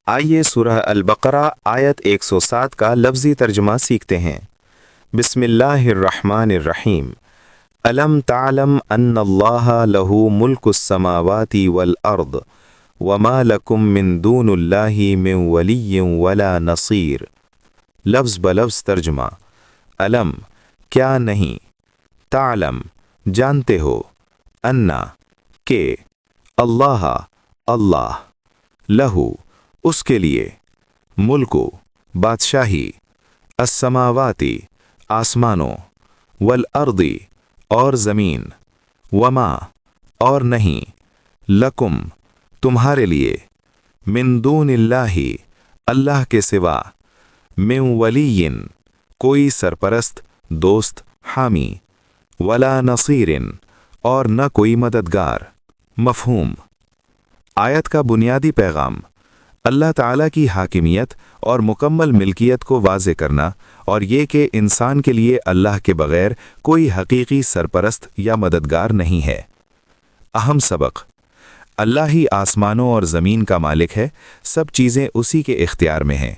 آئیے سورہ البقرہ آیت 107 کا لفظی ترجمہ سیکھتے ہیں۔ بسم اللہ الرحمن الرحیم۔ الم تعلم ان اللہ لہ ملک السماوات والارض وما لکم من دون اللہ من ولی ولا نصیر۔ لفظ بلفظ ترجمہ۔ علم کیا نہیں، تعلم جانتے ہو، انا کہ، اللہ اللہ، لہو اس کے لیے، ملکو بادشاہی، السماواتی آسمانوں، والارضی اور زمین، وما اور نہیں، لکم تمہارے لیے، من دون اللہ اللہ کے سوا، من ولی کوئی سرپرست، دوست، حامی، ولا نصیر اور نہ کوئی مددگار۔ مفہوم۔ آیت کا بنیادی پیغام اللہ تعالیٰ کی حاکمیت اور مکمل ملکیت کو واضح کرنا، اور یہ کہ انسان کے لیے اللہ کے بغیر کوئی حقیقی سرپرست یا مددگار نہیں ہے۔ اہم سبق: اللہ ہی آسمانوں اور زمین کا مالک ہے، سب چیزیں اسی کے اختیار میں ہیں۔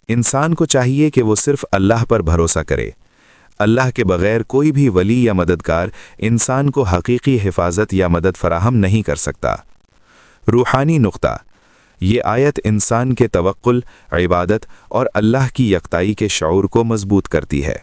انسان کو چاہیے کہ وہ صرف اللہ پر بھروسہ کرے۔ اللہ کے بغیر کوئی بھی ولی یا مددگار انسان کو حقیقی حفاظت یا مدد فراہم نہیں کر سکتا۔ روحانی نقطہ: یہ آیت انسان کے توکل، عبادت اور اللہ کی یکتائی کے شعور کو مضبوط کرتی ہے۔